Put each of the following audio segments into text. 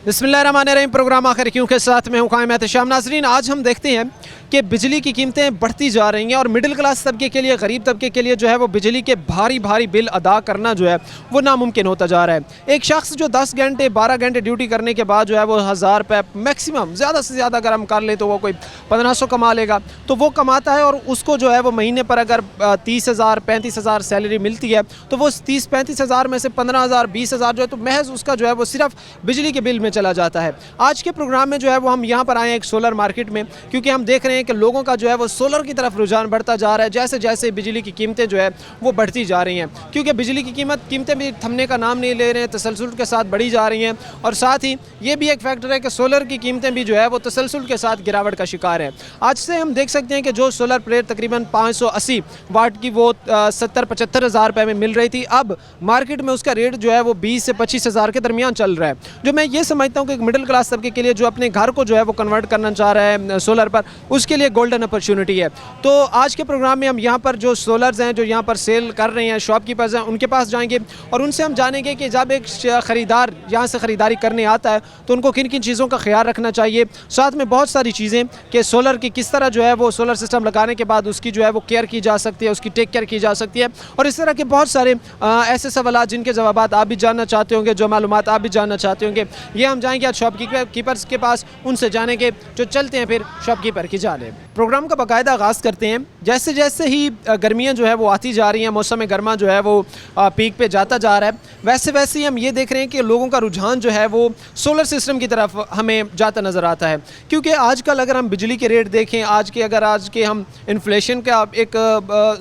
बिस्मिल्लाहिर्रहमानिर्रहीम। प्रोग्राम आखिर क्यों के साथ में हूँ कायम एहतशाम। नाज़रीन, आज हम देखते हैं कि बिजली की कीमतें बढ़ती जा रही हैं और मिडिल क्लास तबके के लिए, गरीब तबके के लिए जो है वो बिजली के भारी भारी बिल अदा करना जो है वो नामुमकिन होता जा रहा है। एक शख्स जो 10 घंटे 12 घंटे ड्यूटी करने के बाद जो है वो 1000 रुपये मैक्सिमम, ज़्यादा से ज़्यादा अगर हम कर ले तो वो कोई 1500 कमा लेगा, तो वो कमाता है और उसको जो है वो महीने पर अगर 30,000 35,000 सैलरी मिलती है तो वो 30-35 हज़ार में से 15,000 20,000 जो है तो महज उसका जो है वो सिर्फ बिजली के बिल में चला जाता है। आज के प्रोग्राम में जो है वो हम यहाँ पर आए हैं एक सोलर मार्केट में, क्योंकि हम देख रहे हैं कि लोगों का जो है वो सोलर की तरफ रुझान बढ़ता जा रहा है जैसे जैसे बिजली की कीमतें जो है वो बढ़ती जा रही हैं। क्योंकि बिजली की कीमतें भी थमने का नाम नहीं ले रहे हैं, तसलसल के साथ बढ़ी जा रही हैं। और साथ ही ये भी एक फैक्टर है कि सोलर की कीमतें भी जो है वो तसलसल के साथ गिरावट का शिकार है। आज से हम देख सकते हैं कि जो सोलर प्लेट तकरीबन 580 वाट की वो 70-75 हज़ार रुपये में मिल रही थी, अब मार्केट में उसका रेट जो है वो 20 से 25 हज़ार के दरमियान चल रहा है। जो मैं ये समझता हूँ कि एक मिडिल क्लास तबके के लिए जो अपने घर को जो है वो कन्वर्ट करना चाह रहा है सोलर पर, उसके लिए गोल्डन अपॉर्चुनिटी है। तो आज के प्रोग्राम में हम यहाँ पर जो सोलर्स हैं, जो यहाँ पर सेल कर रहे हैं, शॉपकीपर्स हैं, उनके पास जाएंगे और उनसे हम जानेंगे कि जब एक ख़रीदार यहाँ से ख़रीदारी करने आता है तो उनको किन किन चीज़ों का ख्याल रखना चाहिए। साथ में बहुत सारी चीज़ें कि सोलर की किस तरह जो है वो सोलर सिस्टम लगाने के बाद उसकी जो है वो केयर की जा सकती है, उसकी टेक केयर की जा सकती है, और इस तरह के बहुत सारे ऐसे सवाल जिनके जवाब आप भी जानना चाहते होंगे, जो मालूमात आप भी जानना चाहते होंगे, ये हम जाएंगे आज शॉपकीपर्स के पास, उनसे जानेंगे। जो चलते हैं फिर शॉपकीपर की जानिब। प्रोग्राम का बाकायदा आगाज़ करते हैं। जैसे जैसे ही गर्मियाँ जो है वो आती जा रही हैं, मौसम गर्मा जो है वो पीक पे जाता जा रहा है, वैसे वैसे ही हम ये देख रहे हैं कि लोगों का रुझान जो है वो सोलर सिस्टम की तरफ हमें जाता नज़र आता है। क्योंकि आजकल अगर हम बिजली के रेट देखें, आज के हम इन्फ्लेशन का एक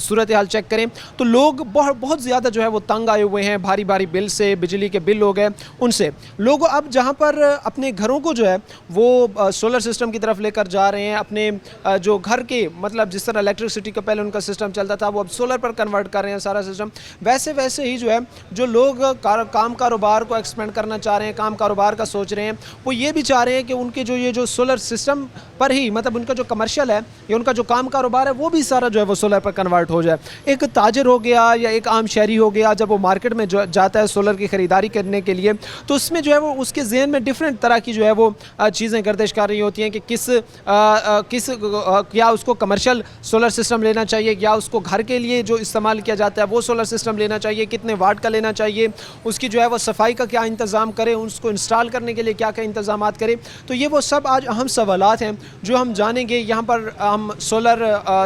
सूरत हाल चेक करें तो लोग बहुत ज़्यादा जो है वो तंग आए हुए हैं भारी भारी बिल से, बिजली के बिल हो गए उनसे। लोग अब जहाँ पर अपने घरों को जो है वो सोलर सिस्टम की तरफ लेकर जा रहे हैं, अपने जो घर के मतलब जिस तरह इलेक्ट्रिसिटी का पहले उनका सिस्टम चलता था वो अब सोलर पर कन्वर्ट कर रहे हैं सारा सिस्टम। वैसे वैसे ही जो है जो लोग काम कारोबार को एक्सपेंड करना चाह रहे हैं, काम कारोबार का सोच रहे हैं, वो ये भी चाह रहे हैं कि उनके ये जो सोलर सिस्टम पर ही मतलब उनका जो कमर्शियल है या उनका जो काम कारोबार है वो भी सारा जो है वो सोलर पर कन्वर्ट हो जाए। एक ताजर हो गया या एक आम शहरी हो गया, जब वो मार्केट में जाता है सोलर की ख़रीदारी करने के लिए तो उसमें जो है वो उसके जहन में डिफरेंट तरह की जो है वो चीज़ें गर्दिश कर रही होती हैं कि या उसको कमर्शियल सोलर सिस्टम लेना चाहिए या उसको घर के लिए जो इस्तेमाल किया जाता है वो सोलर सिस्टम लेना चाहिए, कितने वाट का लेना चाहिए, उसकी जो है वो सफाई का क्या इंतज़ाम करें, उसको इंस्टॉल करने के लिए क्या क्या इंतज़ाम करें। तो ये वो सब आज अहम सवालात हैं जो हम जानेंगे। यहाँ पर हम सोलर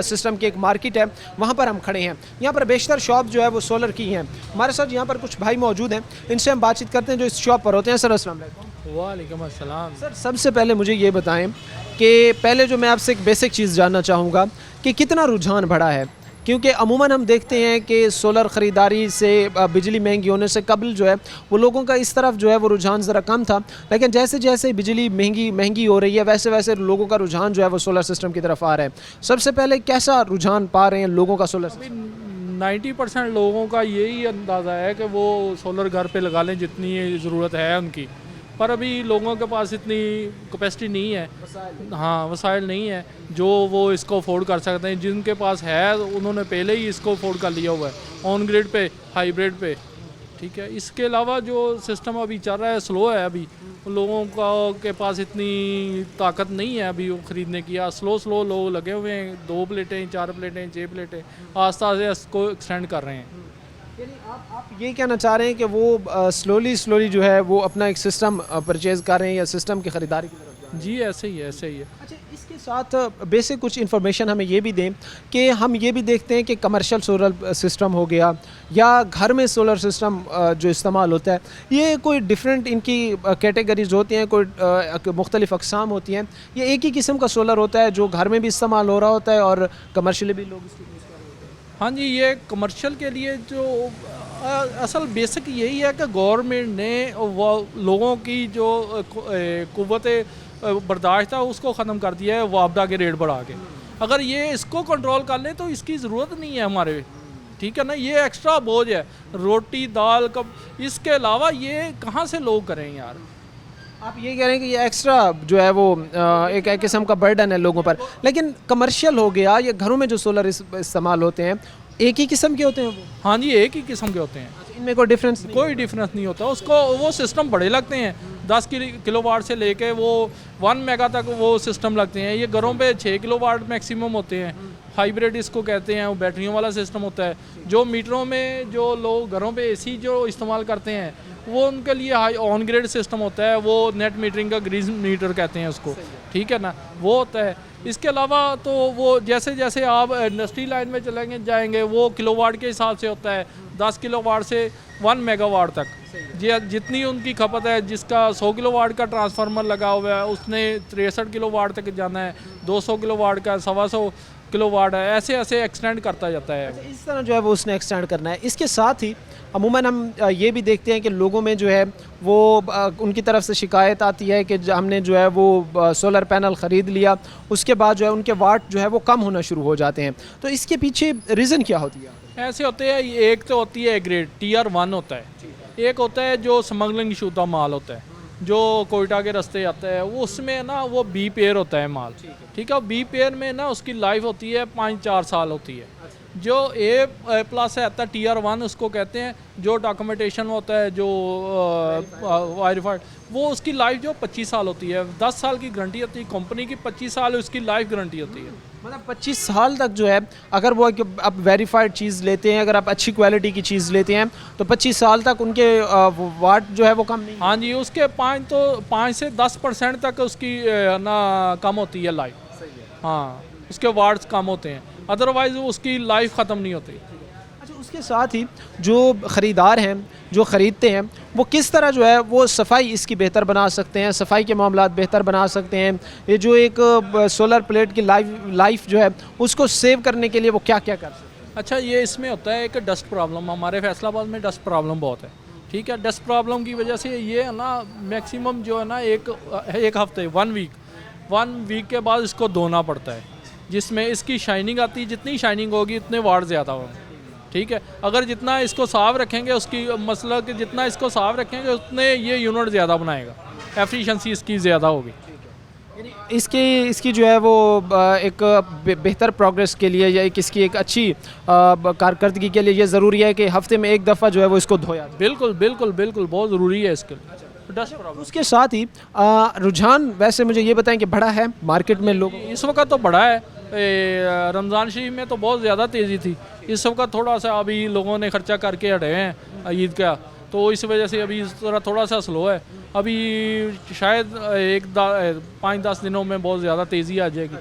सिस्टम की एक मार्केट है, वहाँ पर हम खड़े हैं। यहाँ पर बेशतर शॉप जो है वो सोलर की हैं। हमारे साथ यहाँ पर कुछ भाई मौजूद हैं, इनसे हम बातचीत करते हैं जो इस शॉप पर होते हैं। सर अस्सलाम वालेकुम। वालेकुम अस्सलाम। सर सबसे पहले मुझे ये बताएं कि पहले जो मैं आपसे एक बेसिक चीज़ जानना चाहूँगा कि कितना रुझान बढ़ा है, क्योंकि अमूमन हम देखते हैं कि सोलर ख़रीदारी से बिजली महंगी होने से कबल जो है वो लोगों का इस तरफ जो है वो रुझान ज़रा कम था, लेकिन जैसे जैसे बिजली महंगी हो रही है वैसे वैसे लोगों का रुझान जो है वो सोलर सिस्टम की तरफ आ रहा है। सबसे पहले कैसा रुझान पा रहे हैं लोगों का सोलर सिस्टम? 90% लोगों का यही अंदाज़ा है कि वो सोलर घर पे लगा लें जितनी ज़रूरत है उनकी, पर अभी लोगों के पास इतनी कैपेसिटी नहीं है, हाँ वसाइल नहीं है जो वो इसको अफोर्ड कर सकते हैं। जिनके पास है उन्होंने पहले ही इसको अफोर्ड कर लिया हुआ है ऑन ग्रिड पे, हाइब्रिड पे, ठीक है। इसके अलावा जो सिस्टम अभी चल रहा है स्लो है, अभी लोगों के पास इतनी ताकत नहीं है अभी वो ख़रीदने की। स्लो लोग लगे हुए हैं, 2 प्लेटें 4 प्लेटें 6 प्लेटें आस्ता से इसको एक्सटेंड कर रहे हैं। यानी आप ये कहना चाह रहे हैं कि वो स्लोली जो है वो अपना एक सिस्टम परचेज़ कर रहे हैं या सिस्टम की ख़रीदारी की तरफ जा रहे हैं? जी ऐसे ही है, ऐसे ही है। अच्छा, इसके साथ बेसिक कुछ इन्फॉर्मेशन हमें ये भी दें कि हम ये भी देखते हैं कि कमर्शियल सोलर सिस्टम हो गया या घर में सोलर सिस्टम जो इस्तेमाल होता है, ये कोई डिफरेंट इनकी कैटेगरीज होती हैं, कोई मुख्तलिफ अक़साम होती हैं, ये एक ही किस्म का सोलर होता है जो घर में भी इस्तेमाल हो रहा होता है और कमर्शियली भी लोग इसको यूज़ कर रहे होते हैं? हाँ जी, ये कमर्शियल के लिए जो असल बेसिक यही है कि गवर्नमेंट ने वो लोगों की जो कुव्वत बर्दाश्त है उसको ख़त्म कर दिया है वापदा के रेट बढ़ा के। अगर ये इसको कंट्रोल कर ले तो इसकी ज़रूरत नहीं है हमारे, ठीक है ना। ये एक्स्ट्रा बोझ है, रोटी दाल कब, इसके अलावा ये कहाँ से लोग करें यार। आप ये कह रहे हैं कि ये एक्स्ट्रा जो है वो एक किस्म का बर्डन है लोगों पर। लेकिन कमर्शियल हो गया, ये घरों में जो सोलर इस्तेमाल होते हैं एक ही किस्म के होते हैं वो? हाँ जी, एक ही किस्म के होते हैं। इनमें कोई डिफरेंस कोई डिफरेंस नहीं होता उसको। वो सिस्टम बड़े लगते हैं, 10 किलोवाट से लेके वो 1 मेगा तक वो सिस्टम लगते हैं। ये घरों पे 6 किलोवाट मैक्सिमम होते हैं, हाइब्रिड इसको कहते हैं, वो बैटरियों वाला सिस्टम होता है। जो मीटरों में जो लोग घरों पे एसी जो इस्तेमाल करते हैं वो उनके लिए हाई ऑन ग्रिड सिस्टम होता है, वो नेट मीटरिंग का ग्रीन मीटर कहते हैं उसको, ठीक है ना, वो होता है। इसके अलावा तो वो जैसे जैसे आप इंडस्ट्री लाइन में चलेंगे जाएंगे वो किलोवाट के हिसाब से होता है, 10 किलोवाट से 1 मेगावाट तक जितनी उनकी खपत है। जिसका 100 किलोवाट का ट्रांसफार्मर लगा हुआ है उसने 63 किलोवाट तक जाना है, 200 किलोवाट का 125 किलोवाट है, ऐसे ऐसे एक्सटेंड करता जाता है। इस तरह जो है वो उसने एक्सटेंड करना है। इसके साथ ही अमूमन हम ये भी देखते हैं कि लोगों में जो है वो उनकी तरफ से शिकायत आती है कि हमने जो है वो सोलर पैनल ख़रीद लिया, उसके बाद जो है उनके वाट जो है वो कम होना शुरू हो जाते हैं। तो इसके पीछे रीज़न क्या होती है? ऐसे होते हैं, एक तो होती है ग्रेड टीयर 1 होता है, एक होता है जो स्मगलिंग शुदा माल होता है जो कोयटा के रास्ते आता है, वो उसमें ना वो बी पेयर होता है माल, ठीक है। बी पेयर में ना उसकी लाइफ होती है 5-4 साल होती है। जो ए प्लस आता है टीयर 1 उसको कहते हैं, जो डॉक्यूमेंटेशन होता है जो वेरीफाइड, वो उसकी लाइफ जो 25 साल होती है, 10 साल की गारंटी होती है कंपनी की, 25 साल उसकी लाइफ गारंटी होती है। मतलब 25 साल तक जो है अगर वो आप वेरीफाइड चीज़ लेते हैं, अगर आप अच्छी क्वालिटी की चीज़ लेते हैं तो 25 साल तक उनके वाट जो है वो कम नहीं। हाँ जी, उसके 5 से 10% तक उसकी ना कम होती है लाइफ, हाँ उसके वाट्स कम होते हैं, अदरवाइज़ उसकी लाइफ ख़त्म नहीं होती। अच्छा, उसके साथ ही जो ख़रीदार हैं जो ख़रीदते हैं वो किस तरह जो है वो सफाई इसकी बेहतर बना सकते हैं, सफाई के मामलात बेहतर बना सकते हैं? ये जो एक सोलर प्लेट की लाइफ जो है उसको सेव करने के लिए वो क्या क्या कर सकते हैं? अच्छा, ये इसमें होता है एक डस्ट प्रॉब्लम, हमारे फैसलाबाद में डस्ट प्रॉब्लम बहुत है, ठीक है। डस्ट प्रॉब्लम की वजह से ये है ना मैक्सिमम जो है ना एक हफ्ते 1 वीक के बाद इसको धोना पड़ता है, जिसमें इसकी शाइनिंग आती है, जितनी शाइनिंग होगी उतने वाट ज़्यादा होंगे, ठीक है। अगर जितना इसको साफ़ रखेंगे उसकी मसला कि जितना इसको साफ़ रखेंगे उतने ये यूनिट ज़्यादा बनाएगा, एफिशिएंसी इसकी ज़्यादा होगी। इसकी जो है वो एक बेहतर प्रोग्रेस के लिए या इसकी एक अच्छी कारकर्दगी के लिए ये ज़रूरी है कि हफ्ते में एक दफ़ा जो है वो इसको धोया जाए। बिल्कुल बिल्कुल बिल्कुल, बहुत ज़रूरी है इसके लिए डस्ट प्रॉब्लम। उसके साथ ही रुझान वैसे मुझे ये बताएं कि बढ़ा है मार्केट में लोग? इस वक्त तो बढ़ा है, रमज़ान शरीफ में तो बहुत ज़्यादा तेज़ी थी, इस वक्त थोड़ा सा अभी लोगों ने खर्चा करके हटे हैं ईद का, तो इस वजह से अभी थोड़ा सा स्लो है। अभी शायद 5-10 दिनों में बहुत ज़्यादा तेज़ी आ जाएगी।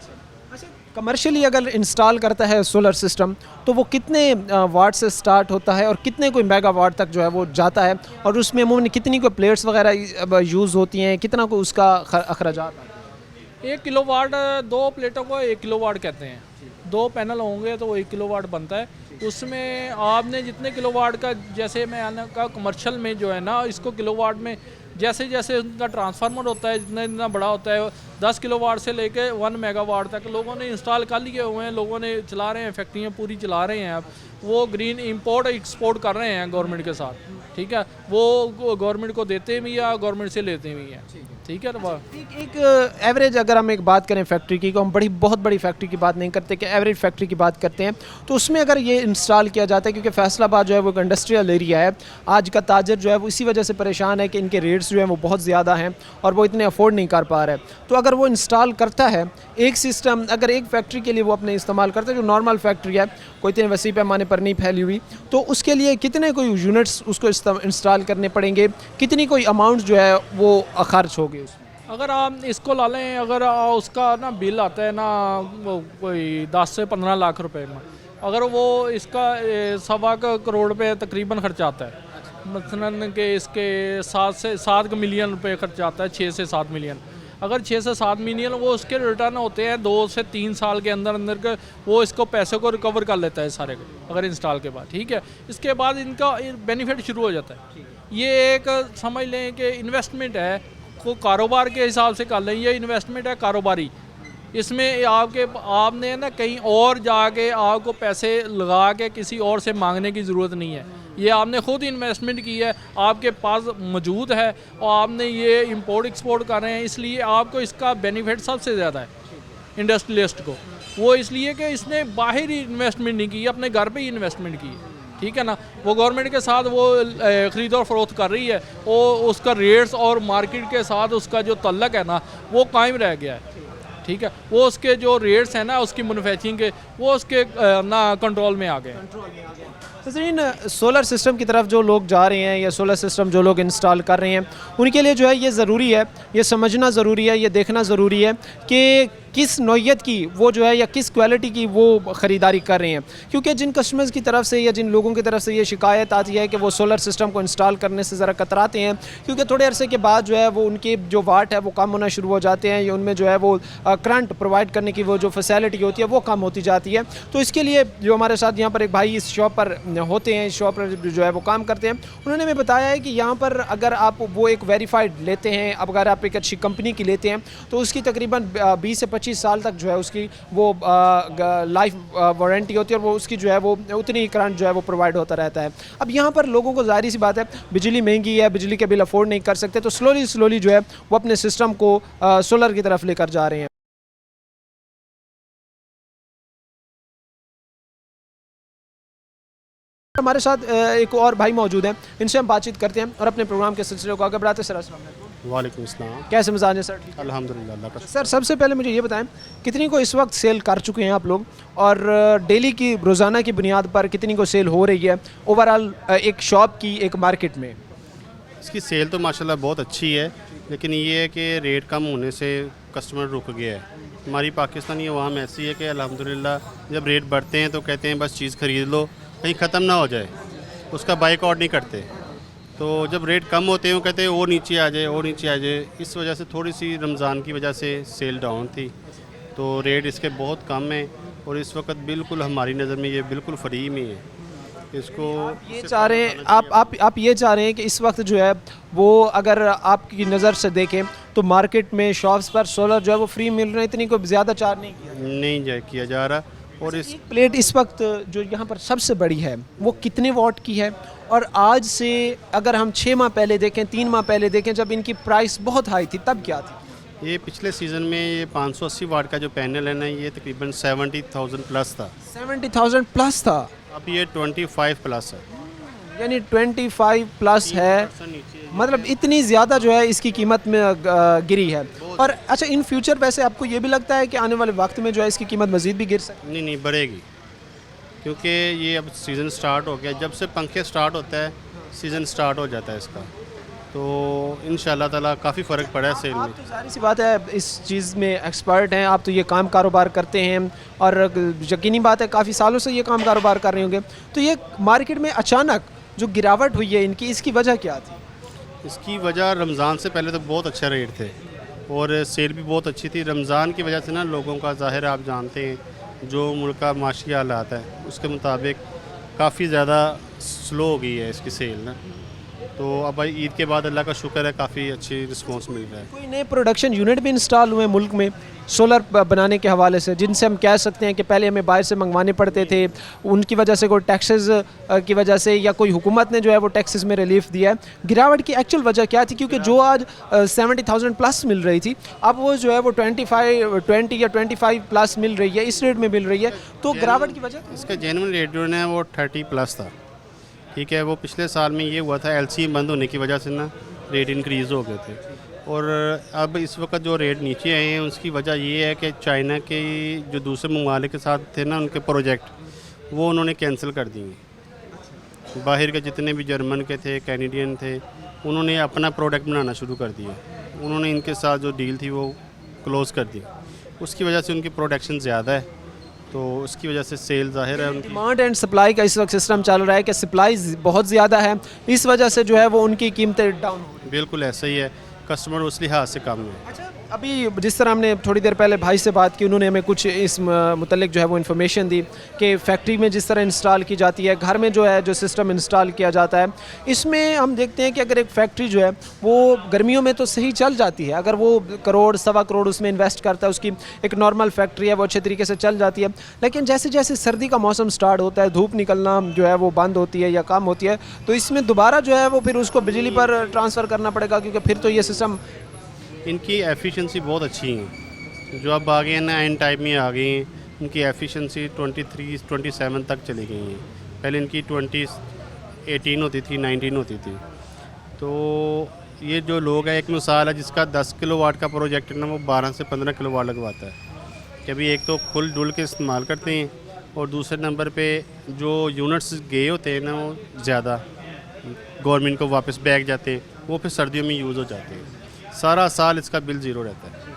कमर्शियली अगर इंस्टॉल करता है सोलर सिस्टम तो वो कितने वाट से स्टार्ट होता है और कितने कोई मेगावाट तक जो है वो जाता है, और उसमें अमूमन कितनी कोई प्लेट्स वगैरह यूज़ होती हैं, कितना को उसका अखराजात आता है? 1 किलोवाट 2 प्लेटों को 1 किलोवाट कहते हैं, 2 पैनल होंगे तो 1 किलोवाट बनता है। उसमें आपने जितने किलोवाट का, जैसे मैं आने का कमर्शियल में जो है ना इसको किलोवाट में जैसे जैसे उनका ट्रांसफार्मर होता है जितना बड़ा होता है, 10 किलोवाट से लेके 1 मेगावाट तक लोगों ने इंस्टॉल कर लिए हुए हैं, लोगों ने चला रहे हैं, फैक्ट्रियाँ पूरी चला रहे हैं। अब वो ग्रीन इंपोर्ट एक्सपोर्ट कर रहे हैं गवर्नमेंट के साथ, ठीक है। वो गवर्नमेंट को देते भी हैं, गवर्नमेंट से लेते भी हैं, ठीक है। तो एक एवरेज अगर हम एक बात करें फैक्ट्री की, को हम बहुत बड़ी फैक्ट्री की बात नहीं करते कि एवरेज फैक्ट्री की बात करते हैं, तो उसमें अगर ये इंस्टॉल किया जाता है, क्योंकि फैसलाबाद जो है वो एक इंडस्ट्रियल एरिया है, आज का ताजर जो है वो इसी वजह से परेशान है कि इनके रेट्स जो हैं वो बहुत ज़्यादा हैं और वो इतने अफोर्ड नहीं कर पा रहे। तो अगर वो इंस्टॉल करता है एक सिस्टम, अगर एक फैक्ट्री के लिए वो अपने इस्तेमाल करता है जो नॉर्मल फैक्ट्री है, कोई इतने वसी पैमाने पर नहीं फैली हुई, तो उसके लिए कितने कोई यूनिट्स उसको इंस्टॉल करने पड़ेंगे, कितनी कोई अमाउंट जो है वो खर्च होगी उसमें? अगर आप इसको ला लें, अगर उसका ना बिल आता है ना वो कोई 10 से 15 लाख रुपए में, अगर वो इसका 1.25 करोड़ पे तकरीबन खर्चा आता है, मसलन कि इसके 7 मिलियन रुपए खर्चा आता है, 6 से 7 मिलियन। अगर 6 से 7 मिलियन वो उसके रिटर्न होते हैं 2 से 3 साल के अंदर अंदर के, वो इसको पैसे को रिकवर कर लेता है सारे को, अगर इंस्टॉल के बाद, ठीक है। इसके बाद इनका बेनिफिट शुरू हो जाता है। ये एक समझ लें कि इन्वेस्टमेंट है, को कारोबार के हिसाब से कर लें, ये इन्वेस्टमेंट है कारोबारी। इसमें आपने ना कहीं और जाके आपको पैसे लगा के किसी और से मांगने की ज़रूरत नहीं है, ये आपने खुद इन्वेस्टमेंट की है, आपके पास मौजूद है और आपने ये इंपोर्ट एक्सपोर्ट कर रहे हैं, इसलिए आपको इसका बेनिफिट सबसे ज़्यादा है इंडस्ट्रियलिस्ट को। वो इसलिए कि इसने बाहर ही इन्वेस्टमेंट नहीं की, अपने घर पे ही इन्वेस्टमेंट की है, ठीक है ना। वो गवर्नमेंट के साथ वो ख़रीद और फरोख्त कर रही है, वो उसका रेट्स और मार्केट के साथ उसका जो तल्लक है ना वो कायम रह गया है, ठीक है। वो उसके जो रेट्स हैं ना उसकी मैन्युफैक्चरिंग के, वो उसके ना कंट्रोल में आ गए हैं। नज़रीन, सोलर सिस्टम की तरफ जो लोग जा रहे हैं या सोलर सिस्टम जो लोग इंस्टॉल कर रहे हैं, उनके लिए जो है ये ज़रूरी है, ये समझना ज़रूरी है, ये देखना ज़रूरी है कि किस नौइयत की वो जो है या किस क्वालिटी की वो ख़रीदारी कर रहे हैं। क्योंकि जिन कस्टमर्स की तरफ से या जिन लोगों की तरफ से ये शिकायत आती है कि वो सोलर सिस्टम को इंस्टॉल करने से ज़रा कतराते हैं, क्योंकि थोड़े अरसे के बाद जो है वो उनके जो वाट है वो कम होना शुरू हो जाते हैं, या उनमें जो है वो करंट प्रोवाइड करने की वो जो फैसिलिटी होती है वो कम होती जाती है। तो इसके लिए जो हमारे साथ यहाँ पर एक भाई इस शॉप पर होते हैं, इस शॉप पर जो है वो काम करते हैं, उन्होंने हमें बताया है कि यहाँ पर अगर आप वो एक वेरीफाइड लेते हैं, अब अगर आप एक अच्छी कंपनी की लेते हैं तो उसकी तकरीबन 20 से 25 साल तक जो है उसकी वो लाइफ वारंटी होती है, और वो उसकी जो है वो उतनी ही करंट जो है वो प्रोवाइड होता रहता है। अब यहाँ पर लोगों को ज़ाहिर सी बात है, बिजली महंगी है, बिजली के बिल अफोर्ड नहीं कर सकते, तो स्लोली जो है वो अपने सिस्टम को सोलर की तरफ लेकर जा रहे हैं। हमारे साथ एक और भाई मौजूद हैं, इनसे हम बातचीत करते हैं और अपने प्रोग्राम के सिलसिले को आगे बढ़ाते हैं। सर अस्सलाम वालेकुम। वालेकुम अस्सलाम। कैसे मिजाज हैं सर? ठीक। अल्हम्दुलिल्लाह अल्लाह का सर सबसे पहले मुझे ये बताएं, कितनी को इस वक्त सेल कर चुके हैं आप लोग, और डेली की रोज़ाना की बुनियाद पर कितनी को सेल हो रही है ओवरऑल एक शॉप की, एक मार्केट में? इसकी सेल तो माशाल्लाह बहुत अच्छी है, लेकिन ये है कि रेट कम होने से कस्टमर रुक गया है। हमारी पाकिस्तानी अवाम ऐसी है कि अल्हम्दुलिल्लाह जब रेट बढ़ते हैं तो कहते हैं बस चीज़ ख़रीद लो, कहीं ख़त्म ना हो जाए, उसका बाइकआउट नहीं करते। तो जब रेट कम होते हैं वो कहते हैं वो नीचे आ जाए, वो नीचे आ जाए। इस वजह से थोड़ी सी रमज़ान की वजह से सेल डाउन थी, तो रेट इसके बहुत कम है, और इस वक्त बिल्कुल हमारी नज़र में ये बिल्कुल फ्री में है। इसको ये चाह रहे हैं आप ये चाह रहे हैं कि इस वक्त जो है वो अगर आपकी नज़र से देखें तो मार्केट में शॉप्स पर सोलर जो है वो फ्री मिल रहे हैं, इतनी को ज़्यादा चार्ज नहीं किया जा रहा। और इस एक प्लेट इस वक्त जो यहाँ पर सबसे बड़ी है वो कितने वॉट की है? और आज से अगर हम 6 माह पहले देखें, 3 माह पहले देखें, जब इनकी प्राइस बहुत हाई थी, तब क्या थी? ये पिछले सीज़न में ये 580 वाट का जो पैनल है ना, ये तकरीबन 70,000 प्लस था। 70,000 प्लस था, अब ये 25 प्लस है, यानी 25 प्लस है, मतलब इतनी ज़्यादा जो है इसकी कीमत में गिरी है। और अच्छा, इन फ्यूचर वैसे आपको ये भी लगता है कि आने वाले वक्त में जो है इसकी कीमत मज़ीद भी गिर सकती है? नहीं बढ़ेगी, क्योंकि ये अब सीज़न स्टार्ट हो गया। जब से पंखे स्टार्ट होता है सीज़न स्टार्ट हो जाता है इसका, तो इंशाल्लाह ताला काफ़ी फ़र्क पड़ा है सेल में। आप तो जाहिर सी बात है इस चीज़ में एक्सपर्ट हैं, आप तो ये काम कारोबार करते हैं, और यकीनी बात है काफ़ी सालों से ये काम कारोबार कर रहे होंगे। तो ये मार्केट में अचानक जो गिरावट हुई है इनकी, इसकी वजह क्या थी? इसकी वजह रमज़ान से पहले तो बहुत अच्छा रेट थे और सेल भी बहुत अच्छी थी। रमज़ान की वजह से ना लोगों का ज़ाहिर आप जानते हैं जो मुल्क का माशी हालात है उसके मुताबिक काफ़ी ज़्यादा स्लो हो गई है इसकी सेल ना। तो अब भाई ईद के बाद अल्लाह का शुक्र है काफ़ी अच्छी रिस्पांस मिल रहा है। कोई नए प्रोडक्शन यूनिट भी इंस्टॉल हुए मुल्क में सोलर बनाने के हवाले से, जिनसे हम कह सकते हैं कि पहले हमें बाहर से मंगवाने पड़ते थे, उनकी वजह से कोई टैक्सेस की वजह से, या कोई हुकूमत ने जो है वो टैक्सेस में रिलीफ दिया है? गिरावट की एक्चुअल वजह क्या थी? क्योंकि जो आज 70,000 प्लस मिल रही थी, अब वो जो है वो 20 या 25 प्लस मिल रही है, इस रेट में मिल रही है। तो गिरावट की वजह इसका जेन्युइन रेट जो है वो 30 प्लस था, ठीक है। वो पिछले साल में ये हुआ था एलसी बंद होने की वजह से ना रेट इंक्रीज़ हो गए थे, और अब इस वक्त जो रेट नीचे आए हैं उसकी वजह ये है कि चाइना के जो दूसरे ममालिक के साथ थे ना उनके प्रोजेक्ट वो उन्होंने कैंसिल कर दिए। बाहर के जितने भी जर्मन के थे, कैनेडियन थे, उन्होंने अपना प्रोडक्ट बनाना शुरू कर दिया। उन्होंने इनके साथ जो डील थी वो क्लोज़ कर दी, उसकी वजह से उनकी प्रोडक्शन ज़्यादा है, तो उसकी वजह से सेल ज़ाहिर है उनकी। डिमांड एंड सप्लाई का इस वक्त सिस्टम चल रहा है कि सप्लाई बहुत ज़्यादा है, इस वजह से जो है वो उनकी कीमतें डाउन हो रही हैं। बिल्कुल ऐसा ही है, कस्टमर उस लिहाज से कम है। अच्छा, अभी जिस तरह हमने थोड़ी देर पहले भाई से बात की, उन्होंने हमें कुछ इस मुतल्लिक जो है वो इन्फॉर्मेशन दी कि फैक्ट्री में जिस तरह इंस्टॉल की जाती है, घर में जो है जो सिस्टम इंस्टॉल किया जाता है, इसमें हम देखते हैं कि अगर एक फैक्ट्री जो है वो गर्मियों में तो सही चल जाती है, अगर वो करोड़ सवा करोड़ उसमें इन्वेस्ट करता है, उसकी एक नॉर्मल फैक्ट्री है वो अच्छे तरीके से चल जाती है। लेकिन जैसे जैसे सर्दी का मौसम स्टार्ट होता है, धूप निकलना जो है वो बंद होती है या कम होती है, तो इसमें दोबारा जो है वो फिर उसको बिजली पर ट्रांसफ़र करना पड़ेगा, क्योंकि फिर तो ये सिस्टम। इनकी एफिशिएंसी बहुत अच्छी है, जो अब आ गए हैं ना एंड टाइम में आ गई हैं, इनकी एफिशिएंसी 23-27 तक चली गई हैं। पहले इनकी 2018 होती थी, 19 होती थी। तो ये जो लोग हैं, एक मिसाल है जिसका 10 किलोवाट का प्रोजेक्ट है ना, वो 12 से 15 किलोवाट लगवाता है। कभी एक तो फुल डुल के इस्तेमाल करते हैं, और दूसरे नंबर पे जो यूनिट्स गए होते हैं ना, वो ज़्यादा गवर्नमेंट को वापस बैक जाते हैं, वो फिर सर्दियों में यूज़ हो जाते हैं। सारा साल इसका बिल ज़ीरो रहता है।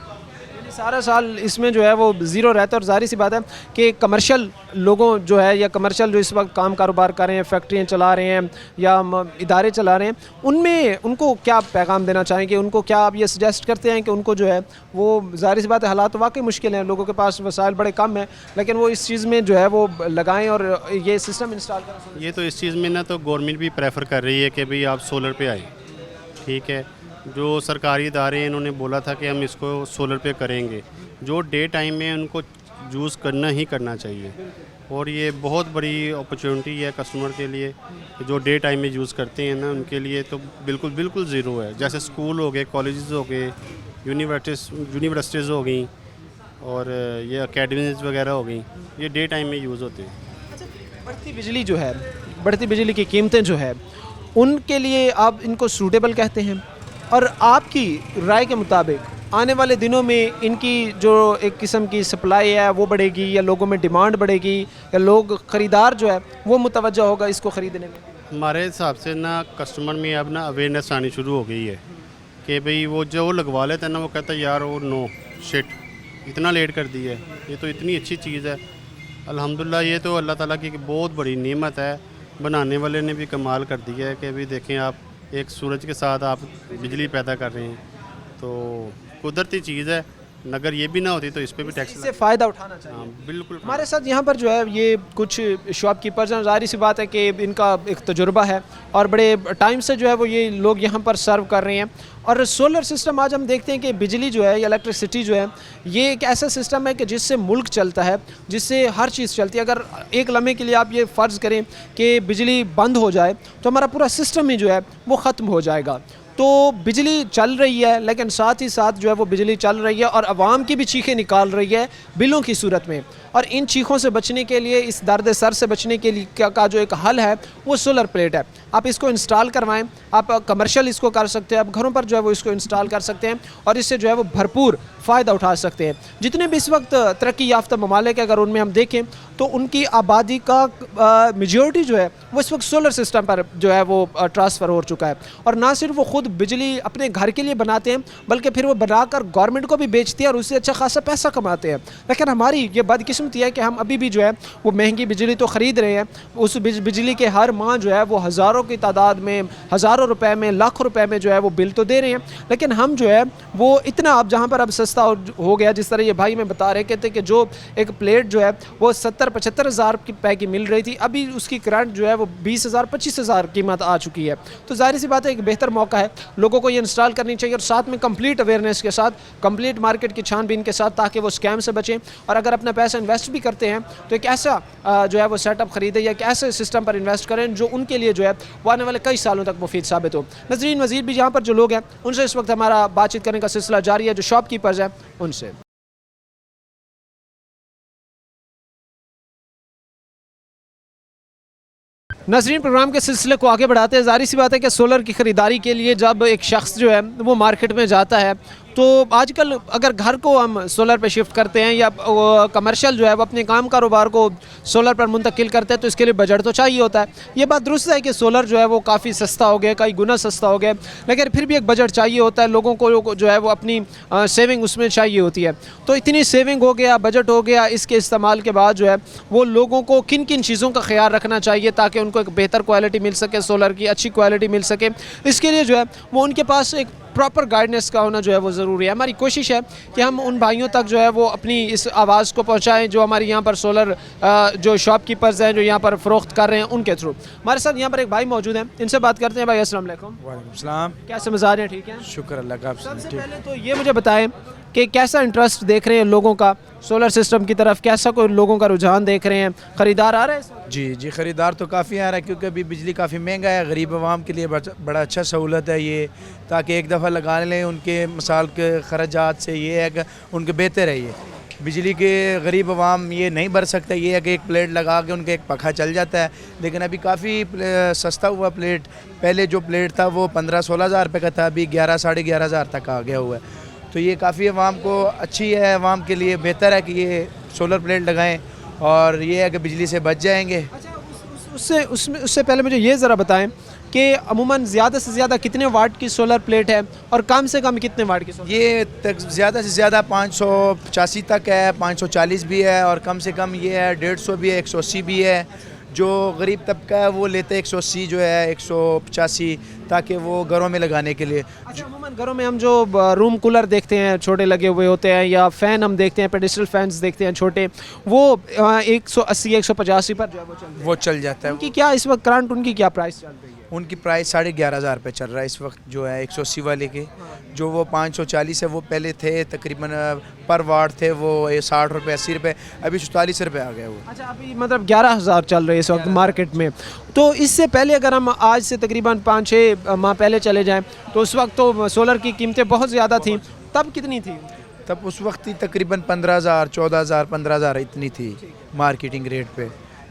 यानी सारा साल इसमें जो है वो ज़ीरो रहता है। और जाहिर सी बात है कि कमर्शियल लोगों जो है, या कमर्शियल जो इस वक्त काम कारोबार कर रहे हैं, फैक्ट्रियाँ चला रहे हैं या इदारे चला रहे हैं, उनमें उनको क्या पैगाम देना चाहेंगे? उनको क्या आप ये सजेस्ट करते हैं कि उनको जो है वो, जाहिर सी बात है हालात तो वाकई मुश्किल हैं, लोगों के पास वसाइल बड़े कम हैं, लेकिन वो इस चीज़ में जो है वो लगाएं और ये सिस्टम इंस्टॉल करें? ये तो इस चीज़ में ना तो गवर्नमेंट भी प्रेफर कर रही है कि भाई आप सोलर पे आए, ठीक है। जो सरकारी इदारे हैं, इन्होंने बोला था कि हम इसको सोलर पे करेंगे। जो डे टाइम में उनको यूज़ करना ही करना चाहिए, और ये बहुत बड़ी अपॉर्चुनिटी है कस्टमर के लिए। जो डे टाइम में यूज़ करते हैं ना, उनके लिए तो बिल्कुल बिल्कुल ज़ीरो है। जैसे स्कूल हो गए, कॉलेजेस हो गए, यूनिवर्सिटीज़ हो गई, और ये अकेडमीज़ वगैरह हो गई, ये डे टाइम में यूज़ होते हैं। बढ़ती बिजली जो है, बढ़ती बिजली की कीमतें जो है, उनके लिए आप इनको सूटेबल कहते हैं? और आपकी राय के मुताबिक आने वाले दिनों में इनकी जो एक किस्म की सप्लाई है वो बढ़ेगी, या लोगों में डिमांड बढ़ेगी, या लोग ख़रीदार जो है वो मुतवज्जो होगा इसको ख़रीदने में? हमारे हिसाब से ना कस्टमर में अब ना अवेयरनेस आनी शुरू हो गई है कि भाई वो जो लगवा लेते हैं ना, वो कहता है यार वो नो शिट, इतना लेट कर दी है, ये तो इतनी अच्छी चीज़ है। अल्हम्दुलिल्लाह, ये तो अल्लाह ताला की बहुत बड़ी नेमत है। बनाने वाले ने भी कमाल कर दिया है कि भाई देखें आप, एक सूरज के साथ आप बिजली पैदा कर रहे हैं, तो कुदरती चीज़ है। अगर ये भी ना होती तो इस पर भी टैक्स इससे फ़ायदा उठाना चाहिए। हाँ बिल्कुल। हमारे साथ यहाँ पर जो है ये कुछ शॉपकीपर्स हैं। ज़ाहिर सी बात है कि इनका एक तजुर्बा है और बड़े टाइम से जो है वो ये लोग यहाँ पर सर्व कर रहे हैं। और सोलर सिस्टम आज हम देखते हैं कि बिजली जो है या इलेक्ट्रिसिटी जो है, ये एक ऐसा सिस्टम है कि जिससे मुल्क चलता है, जिससे हर चीज़ चलती है। अगर एक लम्हे के लिए आप ये फ़र्ज़ करें कि बिजली बंद हो जाए तो हमारा पूरा सिस्टम ही जो है वो ख़त्म हो जाएगा। तो बिजली चल रही है, लेकिन साथ ही साथ जो है वो बिजली चल रही है और आवाम की भी चीखें निकाल रही है बिलों की सूरत में। और इन चीखों से बचने के लिए, इस दर्द सर से बचने के लिए का जो एक हल है वो सोलर प्लेट है। आप इसको इंस्टॉल करवाएं, आप कमर्शियल इसको कर सकते हैं, आप घरों पर जो है वो इसको इंस्टॉल कर सकते हैं और इससे जो है वो भरपूर फ़ायदा उठा सकते हैं। जितने भी इस वक्त तरक्की याफ्ता ममालिक, अगर उनमें हम देखें तो उनकी आबादी का मेजॉरिटी जो है वो इस वक्त सोलर सिस्टम पर जो है वो ट्रांसफ़र हो चुका है। और ना सिर्फ वो ख़ुद बिजली अपने घर के लिए बनाते हैं, बल्कि फिर वो बनाकर गवर्नमेंट को भी बेचती है और उससे अच्छा खासा पैसा कमाते हैं। लेकिन हमारी ये बदकिस्मती है कि हम अभी भी जो है वो महंगी बिजली तो ख़रीद रहे हैं, उस बिजली के हर माह जो है वो हज़ारों की तादाद में, हज़ारों रुपए में, लाखों रुपए में जो है वो बिल तो दे रहे हैं। लेकिन हम जो है वो इतना, अब जहाँ पर अब सस्ता हो गया, जिस तरह ये भाई में बता रहे कहते कि जो एक प्लेट जो है वो 70-75 हज़ार की रुपए की मिल रही थी, अभी उसकी करंट जो है वो 20,000-25 हज़ार कीमत आ चुकी है। तो जाहिर सी बात है एक बेहतर मौका है, लोगों को ये इंस्टॉल करनी चाहिए और साथ में कंप्लीट अवेयरनेस के साथ, कंप्लीट मार्केट की छानबीन के साथ, ताकि वो स्कैम से बचें। और अगर अपना पैसा इन्वेस्ट भी करते हैं तो एक ऐसा जो है वो सेटअप ख़रीदें या एक ऐसे सिस्टम पर इन्वेस्ट करें जो उनके लिए जो है वो आने वाले कई सालों तक मुफीद साबित हो। नज़रीन, मज़ीद भी यहाँ पर जो लोग हैं उनसे इस वक्त हमारा बातचीत करने का सिलसिला जारी है, जो शॉपकीपर्स हैं उनसे। नज़रीन, प्रोग्राम के सिलसिले को आगे बढ़ाते हैं। ज़ाहिर सी बात है कि सोलर की ख़रीदारी के लिए जब एक शख्स जो है वो मार्केट में जाता है तो आजकल अगर घर को हम सोलर पे शिफ्ट करते हैं या कमर्शियल जो है वो अपने काम कारोबार को सोलर पर मुंतकिल करते हैं तो इसके लिए बजट तो चाहिए होता है। ये बात दुरुस्त है कि सोलर जो है वो काफ़ी सस्ता हो गया, कई गुना सस्ता हो गया, लेकिन फिर भी एक बजट चाहिए होता है। लोगों को जो है वो अपनी सेविंग उसमें चाहिए होती है। तो इतनी सेविंग हो गया, बजट हो गया, इसके इस्तेमाल के बाद जो है वो लोगों को किन किन चीज़ों का ख्याल रखना चाहिए ताकि उनको एक बेहतर क्वालिटी मिल सके, सोलर की अच्छी क्वालिटी मिल सके। इसके लिए जो है वो उनके पास एक प्रॉपर गाइडेंस का होना जो है वो ज़रूरी है। हमारी कोशिश है कि हम उन भाइयों तक जो है वो अपनी इस आवाज़ को पहुंचाएं जो हमारे यहाँ पर सोलर जो शॉपकीपर्स हैं, जो यहाँ पर फ़रोख्त कर रहे हैं, उनके थ्रू। हमारे साथ यहाँ पर एक भाई मौजूद हैं, इनसे बात करते हैं। भाई अस्सलाम वालेकुम। वालेकुम सलाम। कैसे मज़ाज हैं? ठीक है, शुक्र अल्लाह का। सबसे पहले तो ये मुझे बताएं कि कैसा इंटरेस्ट देख रहे हैं लोगों का सोलर सिस्टम की तरफ, कैसा कोई लोगों का रुझान देख रहे हैं, ख़रीदार आ रहे हैं? जी, ख़रीदार तो काफ़ी आ रहा है क्योंकि अभी बिजली काफ़ी महंगा है। गरीब आवाम के लिए बड़ा अच्छा सहूलत है ये, ताकि एक दफ़ा लगा लें, उनके मिसाल के खर्चात से ये है कि उनके बेहतर है ये। बिजली के गरीब आवाम ये नहीं भर सकता, ये है कि एक प्लेट लगा के उनका एक पंखा चल जाता है। लेकिन अभी काफ़ी सस्ता हुआ प्लेट, पहले जो प्लेट था वो 15-16 हज़ार रुपये का था, अभी 11-11.5 हज़ार तक आ गया हुआ है। तो ये काफ़ी आवाम को अच्छी है, आवाम के लिए बेहतर है कि ये सोलर प्लेट लगाएं और ये है कि बिजली से बच जाएंगे। उससे पहले मुझे ये ज़रा बताएं कि अमूमन ज़्यादा से ज़्यादा कितने वाट की सोलर प्लेट है और कम से कम कितने वाट की सोलर? ये तक ज़्यादा से ज़्यादा 585 तक है, 540 भी है और कम से कम ये है 150 भी है, 180 भी है। जो गरीब तबका है वो लेते हैं 180 जो है 185, ताकि वो घरों में लगाने के लिए। अच्छा, अमूमन घरों में हम जो रूम कूलर देखते हैं छोटे लगे हुए होते हैं, या फ़ैन हम देखते हैं, पेडिस्टल फैंस देखते हैं छोटे, वो 180-185 पर जो है वो चल जाता है। उनकी क्या इस वक्त करंट उनकी क्या प्राइस चल रही है? उनकी प्राइस 11,500 रुपये चल रहा है इस वक्त जो है 180 वाले के। जो वो 540 है वो पहले थे तकरीबन पर वाट थे वो 60 रुपये 80 रुपये, अभी 44 रुपये आ गए वो। अच्छा, अभी मतलब 11,000 चल रहे हैं इस वक्त मार्केट में। तो इससे पहले अगर हम आज से तकरीबन 5-6 माह पहले चले जाएं तो उस वक्त तो सोलर की कीमतें बहुत ज़्यादा थी, तब कितनी थी? तब उस वक्त ही तकरीबन 15,000, 14,000, 15,000 इतनी थी मार्केटिंग रेट पे।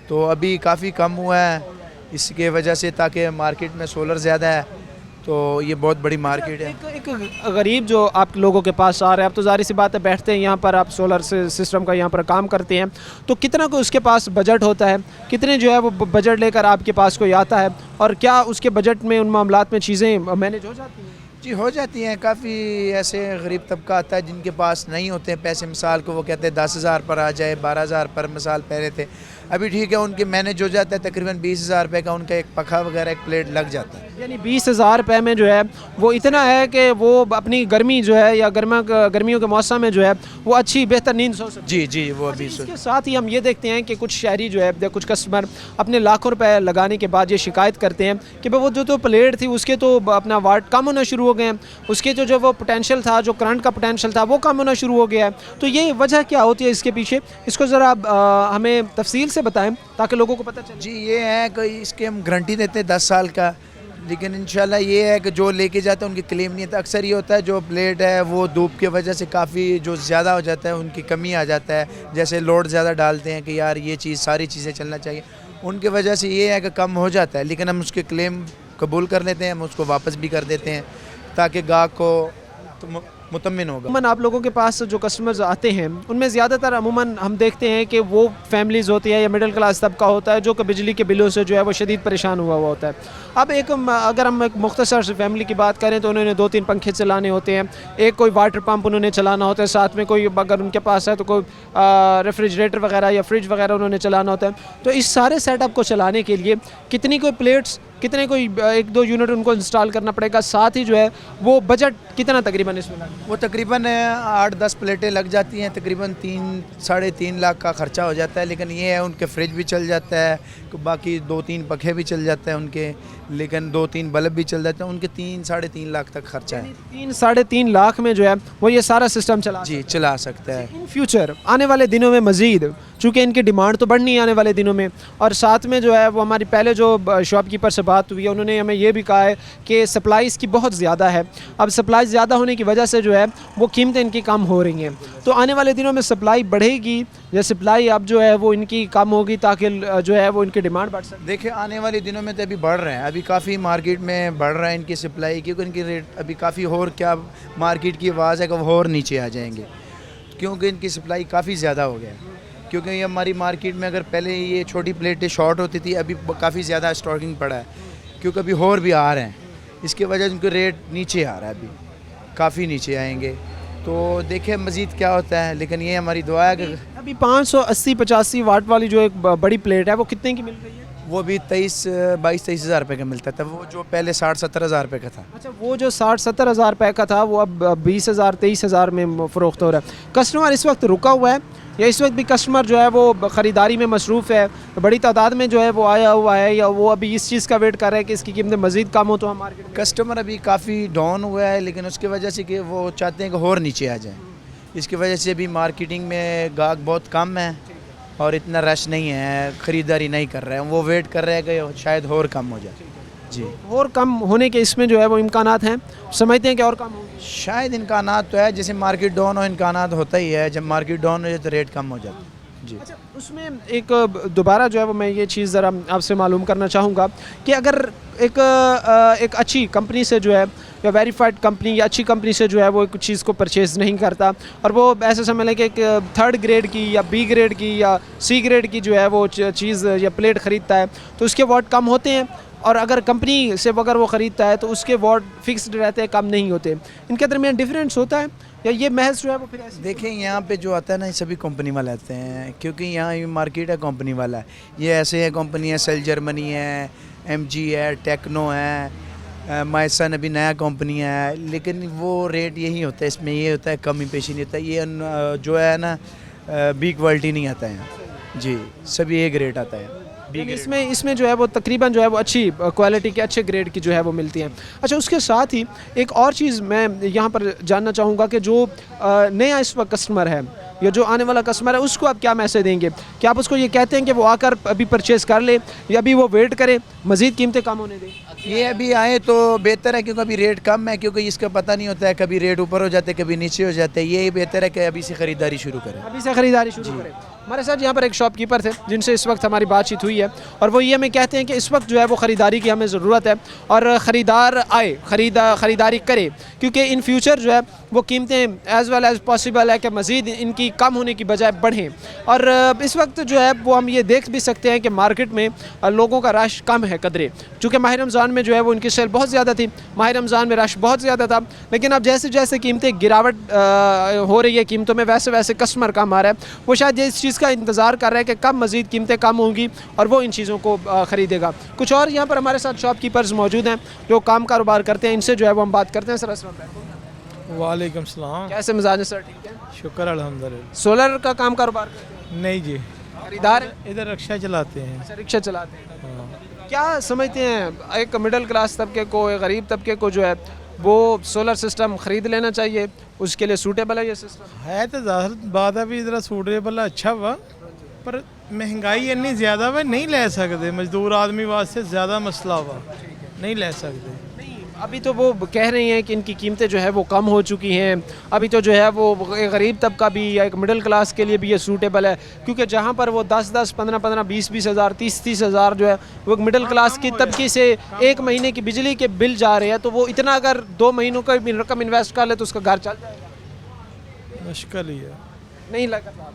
तो अभी काफ़ी कम हुआ है इसके वजह से, ताकि मार्केट में सोलर ज़्यादा है तो ये बहुत बड़ी मार्केट है। एक गरीब जो आप लोगों के पास आ रहे हैं, आप तो ज़ाहिर सी बात है बैठते हैं यहाँ पर, आप सोलर सिस्टम का यहाँ पर काम करते हैं, तो कितना को उसके पास बजट होता है, कितने जो है वो बजट लेकर आपके पास कोई आता है, और क्या उसके बजट में उन मामलात में चीज़ें मैनेज हो जाती हैं? जी हो जाती हैं। काफ़ी ऐसे गरीब तबका आता है जिनके पास नहीं होते हैं पैसे, मिसाल को वो कहते हैं 10,000 पर आ जाए, 12,000 पर मिसाल पहले थे, अभी ठीक है उनके मैनेज हो जाता है, तकरीबन 20,000 रुपये का उनका एक पंखा वगैरह एक प्लेट लग जाता है। यानी 20,000 रुपये में जो है वो इतना है कि वो अपनी गर्मी जो है या गर्मियों के मौसम में जो है वो अच्छी बेहतर नींद सो सकते हैं। जी वो अभी इसके साथ ही हम ये देखते हैं कि कुछ शहरी जो है, कुछ कस्टमर अपने लाखों रुपए लगाने के बाद ये शिकायत करते हैं कि भाई वो जो प्लेट थी उसके तो अपना वाट कम होना शुरू हो गए हैं, उसके जो वो पोटेंशियल था, जो करंट का पोटेंशियल था वो कम होना शुरू हो गया है। तो ये वजह क्या होती है इसके पीछे, इसको ज़रा हमें तफसील से बताएं ताकि लोगों को पता चले। जी ये है कि इसके हम गारंटी देते हैं 10 साल का, लेकिन इंशाल्लाह ये है कि जो लेके जाते हैं उनकी क्लेम नहीं होता। अक्सर ये होता है जो प्लेट है वो धूप की वजह से काफ़ी जो ज़्यादा हो जाता है, उनकी कमी आ जाता है, जैसे लोड ज़्यादा डालते हैं कि यार ये चीज़ सारी चीज़ें चलना चाहिए, उनकी वजह से ये है कि कम हो जाता है। लेकिन हम उसके क्लेम कबूल कर लेते हैं, हम उसको वापस भी कर देते हैं ताकि गाहक को तो मुतमिन होगा। अमूमन आप लोगों के पास जो कस्टमर्स आते हैं उनमें ज़्यादातर अमूमन हम देखते हैं कि वो फैमिलीज़ होती है या मिडिल क्लास तबका होता है जो कि बिजली के बिलों से जो है वो शदीद परेशान हुआ होता है। अब अगर हम एक मुख्तसर से फैमिली की बात करें तो उन्होंने 2-3 पंखे चलाने होते हैं, एक कोई वाटर पंप उन्होंने चलाना होता है, साथ में कोई अगर उनके पास है तो कोई रेफ्रिजरेटर वगैरह या फ्रिज वगैरह उन्होंने चलाना होता है। तो इस सारे सेटअप को चलाने के लिए कितनी कोई प्लेट्स, कितने कोई 1-2 यूनिट उनको इंस्टॉल करना पड़ेगा, साथ ही जो है वो बजट कितना तकरीबन इसमें लगेगा? वो तकरीबन 8-10 प्लेटें लग जाती हैं, तकरीबन 3-3.5 लाख का ख़र्चा हो जाता है। लेकिन ये है उनके फ्रिज भी चल जाता है, बाकी 2-3 पंखे भी चल जाते हैं उनके, लेकिन 2-3 बल्ब भी चल जाते हैं, उनके 3-3.5 लाख तक खर्चा है। 3-3.5 लाख में जो है वो ये सारा सिस्टम चला सकता है। इन फ्यूचर आने वाले दिनों में मज़ीद, चूँकि इनकी डिमांड तो बढ़नी है आने वाले दिनों में, और साथ में जो है वो हमारी पहले जो शॉपकीपर से बात हुई है उन्होंने हमें ये भी कहा है कि सप्लाई इसकी बहुत ज़्यादा है। अब सप्लाई ज़्यादा होने की वजह से जो है वो कीमतें इनकी कम हो रही हैं, तो आने वाले दिनों में सप्लाई बढ़ेगी या सप्लाई अब जो है वो इनकी कम होगी ताकि जो है वो इनकी डिमांड बढ़ सके? देखिए आने वाले दिनों में तो अभी बढ़ रहे हैं, अभी काफ़ी मार्केट में बढ़ रहा है इनकी सप्लाई, क्योंकि इनकी रेट अभी काफ़ी और क्या मार्केट की आवाज़ है कि वो और नीचे आ जाएंगे, क्योंकि इनकी सप्लाई काफ़ी ज़्यादा हो गया है। क्योंकि ये हमारी मार्केट में अगर पहले ये छोटी प्लेटें शॉर्ट होती थी, अभी काफ़ी ज़्यादा स्टॉकिंग पड़ा है, क्योंकि अभी और भी आ रहे हैं, इसके वजह से उनका रेट नीचे आ रहा है, अभी काफ़ी नीचे आएंगे। तो देखें मज़ीद क्या होता है, लेकिन ये हमारी दुआ है कि अभी 580-85 वाट वाली जो एक बड़ी प्लेट है वो कितने की मिल रही है? वो भी 22-23 हज़ार रुपये का मिलता था, वो जो पहले 60-70 हज़ार रुपये का था। अच्छा, वो जो 60-70 हज़ार रुपये का था वो अब 20,000-23 हज़ार में फ़रोख्त हो रहा है। कस्टमर इस वक्त रुका हुआ है या इस वक्त भी कस्टमर जो है वो ख़रीदारी में मसरूफ़ है, बड़ी तादाद में जो है वो आया हुआ है, या वो अभी इस चीज़ का वेट कर रहा है कि इसकी कीमतें मज़ीद कम हो तो हम मार्केट में? कस्टमर अभी काफ़ी डाउन हुआ है, लेकिन उसकी वजह से कि वो चाहते हैं कि और नीचे आ जाए, इसकी वजह से अभी मार्केटिंग में गाहक बहुत कम है और इतना रश नहीं है, ख़रीदारी नहीं कर रहे हैं, वो वेट कर रहे हैं कि शायद और कम हो जाए। जी। और कम होने के इसमें जो है वो इम्कानात हैं, समझते हैं कि और कम होंगे? शायद इम्कानात तो है, जैसे मार्केट डाउन हो इम्कानात होता ही है, जब मार्केट डाउन हो जाए तो रेट कम हो जाता है। जी। अच्छा, उसमें एक दोबारा जो है वो मैं ये चीज़ ज़रा आपसे मालूम करना चाहूँगा कि अगर एक अच्छी कंपनी से जो है या वेरीफाइड कंपनी या अच्छी कंपनी से जो है वो एक चीज़ को परचेज़ नहीं करता और वो ऐसे समझ लें कि एक थर्ड ग्रेड की या बी ग्रेड की या सी ग्रेड की जो है वो चीज़ या प्लेट ख़रीदता है तो उसके वॉट कम होते हैं, और अगर कंपनी से अगर वो ख़रीदता है तो उसके वॉट फिक्स्ड रहते हैं, कम नहीं होते। इनके दरमियान डिफरेंस होता है या ये महज जो है वो फिर ऐसे? देखें यहाँ पे जो आता है ना ये सभी कंपनी वाले आते हैं, क्योंकि यहाँ ये मार्केट है कंपनी वाला है। ये ऐसे है कंपनी है, सेल जर्मनी है, एमजी है, टेक्नो है, माइसन अभी नया कंपनी है, लेकिन वो रेट यही होता है, इसमें ये होता है कमी पेशी नहीं होता। ये जो है ना बी क्वालिटी नहीं आता है यहाँ जी, सभी एक रेट आता है। इसमें जो है वो तकरीबन जो है वो अच्छी क्वालिटी के अच्छे ग्रेड की जो है वो मिलती हैं। अच्छा, उसके साथ ही एक और चीज़ मैं यहाँ पर जानना चाहूँगा कि जो नया इस वक्त कस्टमर है या जो आने वाला कस्टमर है उसको आप क्या मैसेज देंगे? क्या आप उसको ये कहते हैं कि वो आकर अभी परचेज़ कर ले या अभी वो वेट करे, मज़ीद कीमतें कम होने दें? ये अभी आए तो बेहतर है, क्योंकि अभी रेट कम है, क्योंकि इसका पता नहीं होता है, कभी रेट ऊपर हो जाते हैं कभी नीचे हो जाते हैं। ये बेहतर है कि अभी से ख़रीदारी शुरू करें। अभी से ख़रीदारी शुरू करें। हमारे साथ यहाँ पर एक शॉपकीपर थे जिनसे इस वक्त हमारी बातचीत हुई है और वो ये हमें कहते हैं कि इस वक्त जो है वो ख़रीदारी की हमें ज़रूरत है और ख़रीदार आए ख़रीदारी करे, क्योंकि इन फ्यूचर जो है वो कीमतें एज़ वेल एज़ पॉसिबल है कि मज़ीद इनकी कम होने की बजाय बढ़ें। और इस वक्त जो है वो हम ये देख भी सकते हैं कि मार्केट में लोगों का रश कम है कदरे, चूँकि माह रमज़ान में जो है वो इनकी सेल बहुत ज़्यादा थी, माह रमज़ान में रश बहुत ज़्यादा था, लेकिन अब जैसे जैसे कीमतें गिरावट हो रही है कीमतों में, वैसे वैसे कस्टमर कम आ रहा है। वो शायद इस चीज़ का इंतज़ार कर रहा है कि कब मज़ीद कीमतें कम होंगी और वो इन चीज़ों को ख़रीदेगा। कुछ और यहाँ पर हमारे साथ शॉपकीपर्स मौजूद हैं जो काम कारोबार करते हैं, इनसे जो है वो हम बात करते हैं। सर अस्सलाम वालेकुम। वालेकुम सलाम। कैसे मिजाज है सर? ठीक है, शुक्र अल्हम्दुलिल्लाह। सोलर का काम कारोबार करते हैं? नहीं जी, खरीदार हैं? इधर रिक्शा चलाते हैं। अच्छा, रिक्शा चलाते हैं। हाँ। क्या समझते हैं एक मिडिल क्लास तबके को, एक गरीब तबके को जो है वो सोलर सिस्टम ख़रीद लेना चाहिए, उसके लिए सूटेबल है ये सिस्टम? है तो ज़ाहिर बात है भी ज़रा सूटेबल अच्छा हुआ, पर महंगाई इतनी ज़्यादा वा नहीं ले सकते, मजदूर आदमी वास्ते ज़्यादा मसला हुआ, नहीं ले सकते। अभी तो वो कह रही हैं कि इनकी कीमतें जो है वो कम हो चुकी हैं, अभी तो जो है वो एक गरीब तबका भी या एक मिडिल क्लास के लिए भी ये सूटेबल है, क्योंकि जहाँ पर वो 10-10, 15-15, 20-20 हज़ार, 30-30 हज़ार जो है वो एक मिडिल क्लास की तबके से एक महीने की बिजली के बिल जा रहे हैं, तो वो इतना अगर 2 महीनों का भी रकम इन्वेस्ट कर ले तो उसका घर चल जाएगा? मुश्किल ही है। नहीं लगा था।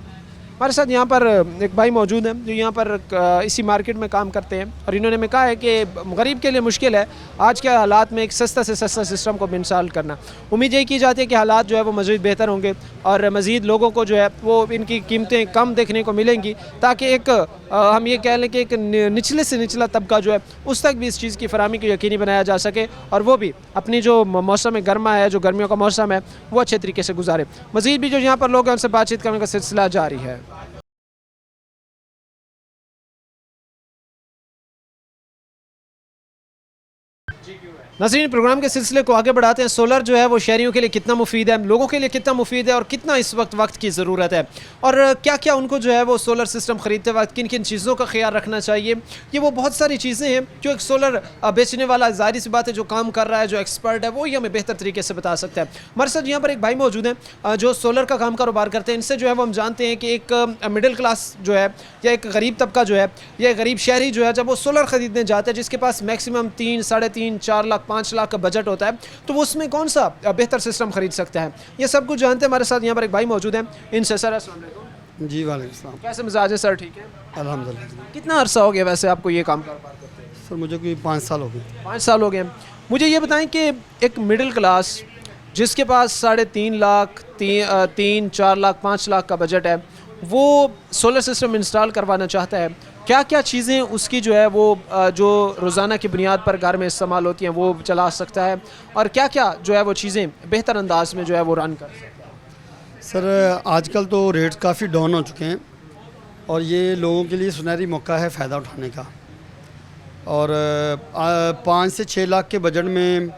हमारे साथ यहाँ पर एक भाई मौजूद हैं जो यहाँ पर इसी मार्केट में काम करते हैं और इन्होंने हमें कहा है कि गरीब के लिए मुश्किल है आज के हालात में एक सस्ता से सस्ता सिस्टम को इंस्टॉल करना। उम्मीद यही की जाती है कि हालात जो है वो मज़ीद बेहतर होंगे और मज़ीद लोगों को जो है वो इनकी कीमतें कम देखने को मिलेंगी, ताकि एक हम ये कह लें कि एक निचले से निचला तबका जो है उस तक भी इस चीज़ की फराहमी को यकीनी बनाया जा सके और वो भी अपनी जो मौसम गर्मा है, जो गर्मियों का मौसम है, वो अच्छे तरीके से गुजारे। मज़ीद भी जो यहाँ पर लोग हैं उनसे बातचीत करने का सिलसिला जारी है। नाज़रीन, प्रोग्राम के सिलसिले को आगे बढ़ाते हैं। सोलर जो है वो शहरियों के लिए कितना मुफीद है, लोगों के लिए कितना मुफीद है और कितना इस वक्त की ज़रूरत है, और क्या क्या उनको जो है वो सोलर सिस्टम ख़रीदते वक्त किन किन चीज़ों का ख्याल रखना चाहिए। ये वो बहुत सारी चीज़ें हैं जो एक सोलर बेचने वाला, ज़ाहिर सी बात है, जो काम कर रहा है, जो एक्सपर्ट है, वो ही हमें बेहतर तरीके से बता सकता है। हमारे साथ यहाँ पर एक भाई मौजूद हैं जो सोलर का काम कारोबार करते हैं। इनसे जो है वो हम जानते हैं कि एक मिडिल क्लास जो है या एक गरीब तबका जो है या एक गरीब शहरी जो है, जब वो सोलर ख़रीदने जाता है जिसके पास मैक्सिमम 3, 3.5, 4 लाख, 5 लाख का बजट होता है, तो वो उसमें कौन सा बेहतर सिस्टम खरीद सकता है, ये सब कुछ जानते हैं। हमारे साथ यहाँ पर एक भाई मौजूद हैं, इनसे सर अस्सलाम वालेकुम। जी वालेकुम सलाम। कैसे मिजाज है सर? ठीक है, अल्हम्दुलिल्लाह। कितना अरसा हो गया वैसे आपको ये काम कारोबार करते हैं? सर मुझे कोई 5 साल हो गए। 5 साल हो गए। मुझे ये बताएं कि एक मिडिल क्लास जिसके पास 3.5 लाख, 3-4 लाख, 5 लाख का बजट है, वो सोलर सिस्टम इंस्टॉल करवाना चाहता है, क्या क्या चीज़ें उसकी जो है वो जो रोज़ाना की बुनियाद पर घर में इस्तेमाल होती हैं वो चला सकता है, और क्या क्या जो है वो चीज़ें बेहतर अंदाज में जो है वो रन कर सकता है? सर आजकल तो रेट्स काफ़ी डाउन हो चुके हैं और ये लोगों के लिए सुनहरी मौका है फ़ायदा उठाने का। और 5 से 6 लाख के बजट में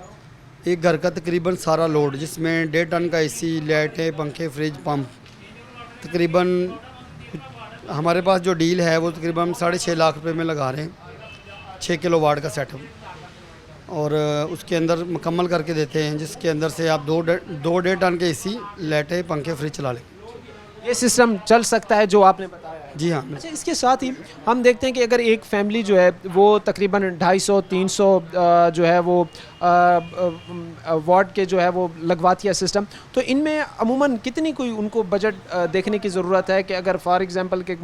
एक घर का तकरीबन सारा लोड, जिसमें 1.5 टन का AC, लाइटें, पंखे, फ्रिज, पंप, तकरीबन हमारे पास जो डील है वो तकरीबन 6.5 लाख रुपए में लगा रहे हैं 6 किलोवाट का सेटअप। और उसके अंदर मुकम्मल करके देते हैं, जिसके अंदर से आप 2.5 टन के एसी, लाइटें, पंखे फ्री चला लें। ये सिस्टम चल सकता है जो आपने बताया है। जी हाँ। अच्छा, इसके साथ ही हम देखते हैं कि अगर एक फैमिली जो है वो तकरीबन 250-300 जो है वो वाट के जो है वो लगवाती है सिस्टम, तो इनमें अमूमन कितनी कोई उनको बजट देखने की ज़रूरत है कि अगर फॉर एग्जांपल कि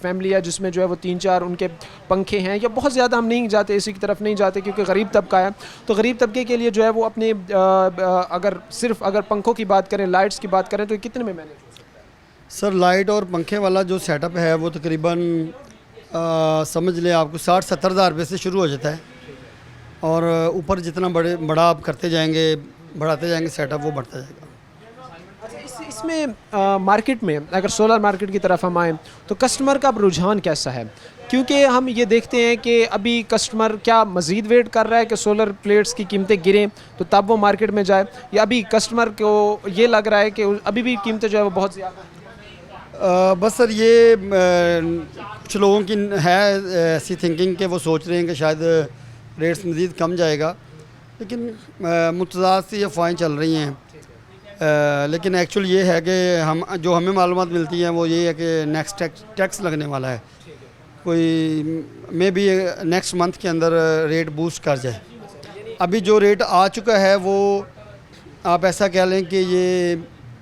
फैमिली है जिसमें जो है वो 3-4 उनके पंखे हैं, या बहुत ज़्यादा हम नहीं जाते इसी की तरफ नहीं जाते क्योंकि गरीब तबका है, तो गरीब तबके के लिए जो है वो अपने अगर पंखों की बात करें, लाइट्स की बात करें, तो कितने में मैंने सर लाइट और पंखे वाला जो सेटअप है वो तकरीबन समझ लें आपको 60-70 हज़ार रुपये से शुरू हो जाता है, और ऊपर जितना बड़ा आप करते जाएंगे, बढ़ाते जाएंगे सेटअप, वो बढ़ता जाएगा। अच्छा, इसमें मार्केट में अगर सोलर मार्केट की तरफ हम आएँ तो कस्टमर का रुझान कैसा है? क्योंकि हम ये देखते हैं कि अभी कस्टमर क्या मज़ीद वेट कर रहा है कि सोलर प्लेट्स की कीमतें गिरें तो तब वो मार्केट में जाए, या अभी कस्टमर को ये लग रहा है कि अभी भी कीमतें जो है वो बहुत ज़्यादा हैं? बस सर ये कुछ लोगों की है ऐसी थिंकिंग कि वो सोच रहे हैं कि शायद रेट्स मज़ीद कम जाएगा, लेकिन मुतज़ाद सी अफवाहें चल रही हैं। लेकिन एक्चुअल ये है कि हमें मालूमात मिलती हैं वो ये है कि नेक्स्ट टैक्स लगने वाला है, कोई मे बी नेक्स्ट मंथ के अंदर रेट बूस्ट कर जाए। अभी जो रेट आ चुका है वो आप ऐसा कह लें कि ये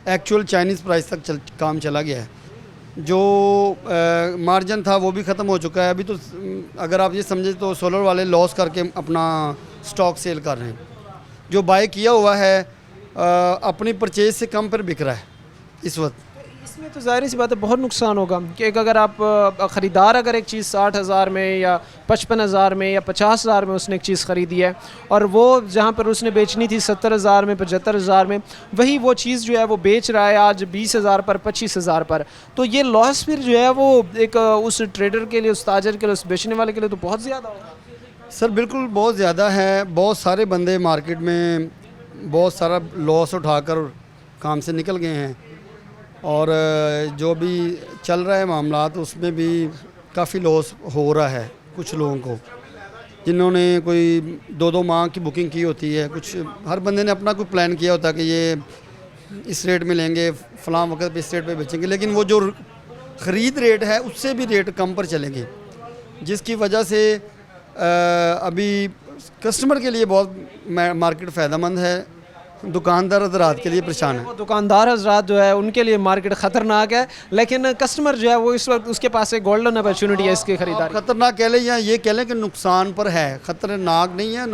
एक्चुअल चाइनीज़ प्राइस तक काम चला गया है, जो मार्जिन था वो भी ख़त्म हो चुका है। अभी तो अगर आप ये समझे तो सोलर वाले लॉस करके अपना स्टॉक सेल कर रहे हैं, जो बाय किया हुआ है अपनी परचेज से कम पर बिक रहा है इस वक्त। इसमें तो ज़ाहिर सी बात है बहुत नुकसान होगा कि अगर आप ख़रीदार अगर एक चीज़ 60,000 में या 55,000 में या 50,000 में उसने एक चीज़ ख़रीदी है और वो जहाँ पर उसने बेचनी थी 70,000 में, 75,000 में, वही वो चीज़ जो है वो बेच रहा है आज 20,000 पर, 25,000 पर, तो ये लॉस फिर जो है वो एक उस ट्रेडर के लिए, उस ताजर के लिए, उस बेचने वाले के लिए तो बहुत ज़्यादा होगा। सर बिल्कुल बहुत ज़्यादा है। बहुत सारे बंदे मार्केट में बहुत सारा लॉस उठाकर काम से निकल गए हैं, और जो भी चल रहा है मामला तो उसमें भी काफ़ी लॉस हो रहा है कुछ लोगों को, जिन्होंने कोई 2-2 माह की बुकिंग की होती है। कुछ हर बंदे ने अपना कोई प्लान किया होता है कि ये इस रेट में लेंगे, फ़लाँ वक्त पे इस रेट पे बेचेंगे, लेकिन वो जो ख़रीद रेट है उससे भी रेट कम पर चलेंगे, जिसकी वजह से अभी कस्टमर के लिए बहुत मार्केट फ़ायदेमंद है, दुकानदार हज़रात के लिए परेशान है। वो दुकानदार हज़रात जो है उनके लिए मार्केट ख़तरनाक है, लेकिन कस्टमर जो है वो इस वक्त उसके पास एक गोल्डन अपॉर्चुनिटी है इसकी खरीदारी। ख़तरनाक कह लें या ये कह लें कि नुकसान पर है, ख़तरनाक नहीं है,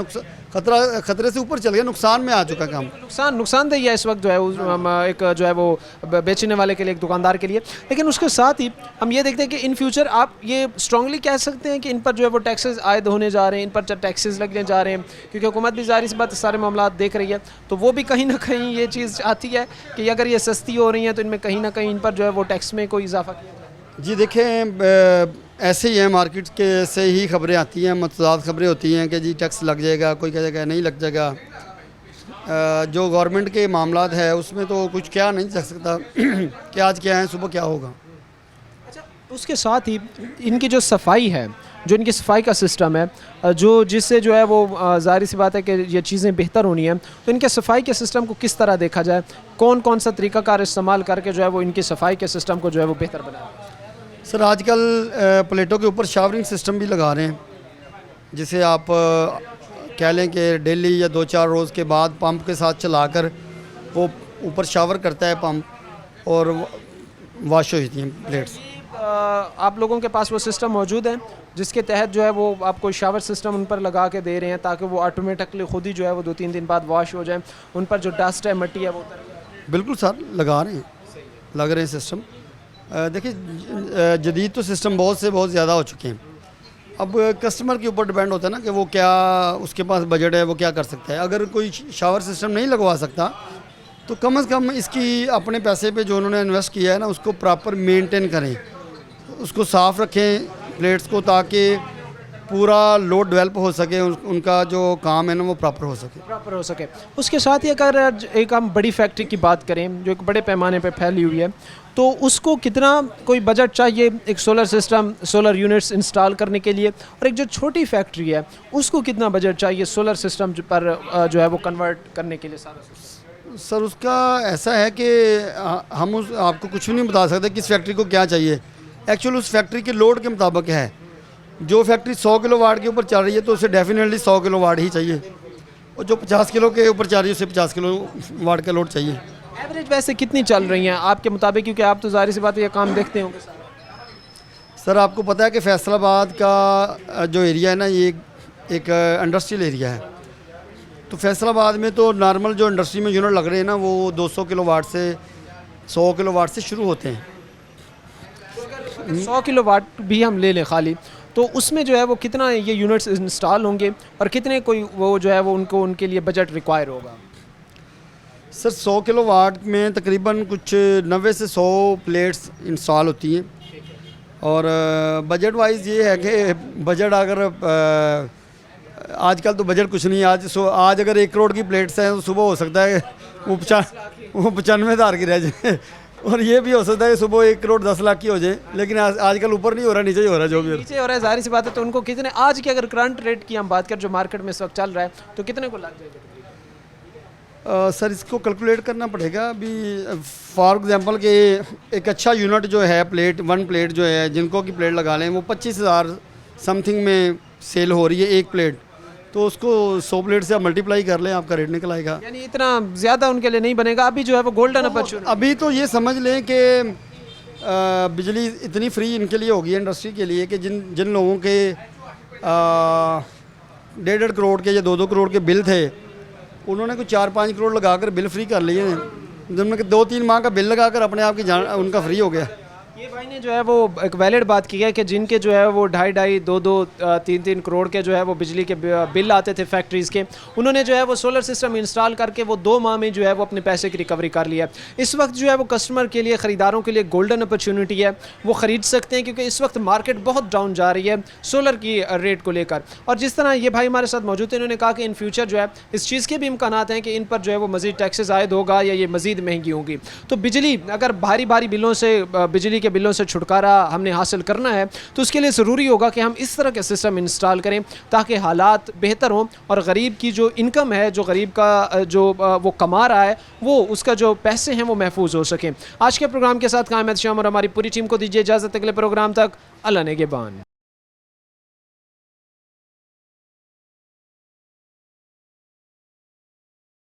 खतरे से ऊपर चल गया, नुकसान में आ चुका काम। नुकसानदेही है इस वक्त जो है एक जो है वो बेचने वाले के लिए, एक दुकानदार के लिए। लेकिन उसके साथ ही हम ये देखते हैं कि इन फ्यूचर आप ये स्ट्रांगली कह सकते हैं कि इन पर जो है वो टैक्सेस आयद होने जा रहे हैं, इन पर टैक्सेस लगने जा रहे हैं, क्योंकि हुकूमत भी ज़ाहिर सी बात सारे मामला देख रही है, तो वो भी कहीं ना कहीं ये चीज़ आती है कि अगर ये सस्ती हो रही है तो इनमें कहीं ना कहीं इन पर जो है वो टैक्स में कोई इजाफा किया जाए। जी देखें, ऐसे ही है, मार्केट के से ही खबरें आती हैं, मतदाद खबरें होती हैं कि जी टैक्स लग जाएगा, कोई कहेगा नहीं लग जाएगा। जो गवर्नमेंट के मामलात है उसमें तो कुछ क्या नहीं जा सकता कि आज क्या है सुबह क्या होगा। अच्छा, उसके साथ ही इनकी जो सफाई है, जो इनकी सफाई का सिस्टम है, जो जिससे जो है वो ज़ाहिर सी बात है कि ये चीज़ें बेहतर होनी है, तो इनके सफाई के सिस्टम को किस तरह देखा जाए, कौन कौन सा तरीक़ाकार इस्तेमाल करके जो है वो इनकी सफाई के सिस्टम को जो है वो बेहतर बनाए। सर आजकल प्लेटों के ऊपर शावरिंग सिस्टम भी लगा रहे हैं, जिसे आप कह लें कि डेली या 2-4 रोज़ के बाद पंप के साथ चलाकर वो ऊपर शावर करता है पंप और वॉश हो जाती हैं प्लेट्स। आप लोगों के पास वो सिस्टम मौजूद है जिसके तहत जो है वो आपको शावर सिस्टम उन पर लगा के दे रहे हैं ताकि वो ऑटोमेटिकली खुद ही जो है वो 2-3 दिन बाद वॉश हो जाए, उन पर जो डस्ट है, मिट्टी है वो उतर जाए? बिल्कुल सर लगा रहे हैं, लग रहे हैं सिस्टम। देखिए जदीद तो सिस्टम बहुत ज़्यादा हो चुके हैं। अब कस्टमर के ऊपर डिपेंड होता है ना कि वो क्या उसके पास बजट है, वो क्या कर सकता है। अगर कोई शावर सिस्टम नहीं लगवा सकता तो कम से कम इसकी अपने पैसे पे जो उन्होंने इन्वेस्ट किया है ना उसको प्रॉपर मेंटेन करें, उसको साफ़ रखें प्लेट्स को, ताकि पूरा लोड डेवलप हो सके, उनका जो काम है ना वो प्रॉपर हो सके। उसके साथ ही अगर एक हम बड़ी फैक्ट्री की बात करें जो एक बड़े पैमाने पे फैली हुई है, तो उसको कितना कोई बजट चाहिए एक solar system, solar units install करने के लिए, और एक जो छोटी फैक्ट्री है उसको कितना बजट चाहिए सोलर सिस्टम पर जो है वो कन्वर्ट करने के लिए सारा? सर उसका ऐसा है कि हम आपको कुछ भी नहीं बता सकते किस फैक्ट्री को क्या चाहिए। एक्चुअली उस फैक्ट्री के लोड के मुताबिक है। जो फैक्ट्री 100 किलोवाट के ऊपर चल रही है तो उसे डेफिनेटली 100 किलोवाट ही चाहिए, और जो 50 किलो के ऊपर चल रही है उसे 50 किलोवाट का लोड चाहिए। एवरेज वैसे कितनी चल रही हैं आपके मुताबिक, क्योंकि आप तो जाहिर सी बात है ये काम देखते होंगे? सर आपको पता है कि फैसलाबाद का जो एरिया है ना ये एक इंडस्ट्रियल एरिया है, तो फैसलाबाद में तो नॉर्मल जो इंडस्ट्री में यूनिट लग रहे हैं ना वो 200 किलोवाट से 100 किलोवाट से शुरू होते हैं। 100 किलोवाट भी हम ले लें खाली, तो उसमें जो है वो कितना ये यूनिट्स इंस्टॉल होंगे और कितने कोई वो जो है वो उनके लिए बजट रिक्वायर होगा? सर 100 किलोवाट में तकरीबन कुछ 90 से 100 प्लेट्स इंस्टॉल होती हैं, और बजट वाइज ये है कि बजट अगर आजकल तो बजट कुछ नहीं है। आज अगर 1 करोड़ की प्लेट्स हैं तो सुबह हो सकता है वो 95,000 की रह जाए, और ये भी हो सकता है कि सुबह 1 करोड़ 10 लाख की हो जाए, लेकिन आजकल ऊपर नहीं हो रहा, नीचे ही हो रहा है। जो भी नीचे हो रहा है जाहिर सी बात है। तो उनको कितने आज की अगर करंट रेट की हम बात करें जो मार्केट में इस वक्त चल रहा है तो कितने को लग जाएगा? सर इसको कैलकुलेट करना पड़ेगा। अभी फॉर एग्जांपल कि एक अच्छा यूनिट जो है वन प्लेट जो है जिनको की प्लेट लगा लें वो 25,000 समथिंग में सेल हो रही है एक प्लेट, तो उसको 100 प्लेट से आप मल्टीप्लाई कर लें, आपका रेट निकल आएगा। यानी इतना ज़्यादा उनके लिए नहीं बनेगा। अभी जो है वो गोल्डन अपॉर्चुनिटी, अभी तो ये समझ लें कि बिजली इतनी फ्री इनके लिए होगी इंडस्ट्री के लिए कि जिन लोगों के 1.5 करोड़ के या 2-2 करोड़ के बिल थे उन्होंने कुछ 4-5 करोड़ लगाकर बिल फ्री कर लिए हैं, जिनमें 2-3 माह का बिल लगाकर अपने आप की जान उनका फ्री हो गया। ये भाई ने जो है वो एक वैलिड बात की है कि जिनके जो है वो 2.5, 2-2, 3-3 करोड़ के जो है वो बिजली के बिल आते थे फैक्ट्रीज़ के, उन्होंने जो है वो सोलर सिस्टम इंस्टॉल करके वो 2 माह में जो है वो अपने पैसे की रिकवरी कर लिया। इस वक्त जो है वो कस्टमर के लिए, ख़रीदारों के लिए गोल्डन अपॉर्चुनिटी है, वो ख़रीद सकते हैं क्योंकि इस वक्त मार्केट बहुत डाउन जा रही है सोलर की रेट को लेकर। और जिस तरह ये भाई हमारे साथ मौजूद थे, इन्होंने कहा कि इन फ्यूचर जो है इस चीज़ के भी इम्कानात हैं कि इन पर जो है वो मज़ीद टैक्सेस आयद होगा या ये मज़ीद महंगी होगी। तो बिजली अगर भारी भारी बिलों से, बिजली के बिलों से छुटकारा हमने हासिल करना है तो उसके लिए ज़रूरी होगा कि हम इस तरह के सिस्टम इंस्टॉल करें ताकि हालात बेहतर हों और गरीब की जो इनकम है, जो गरीब का जो वो कमा रहा है, वो उसका जो पैसे हैं वो महफूज हो सकें। आज के प्रोग्राम के साथ कायम शाम और हमारी पूरी टीम को दीजिए इजाज़त। अगले प्रोग्राम तक अल्लाह नेगेबान।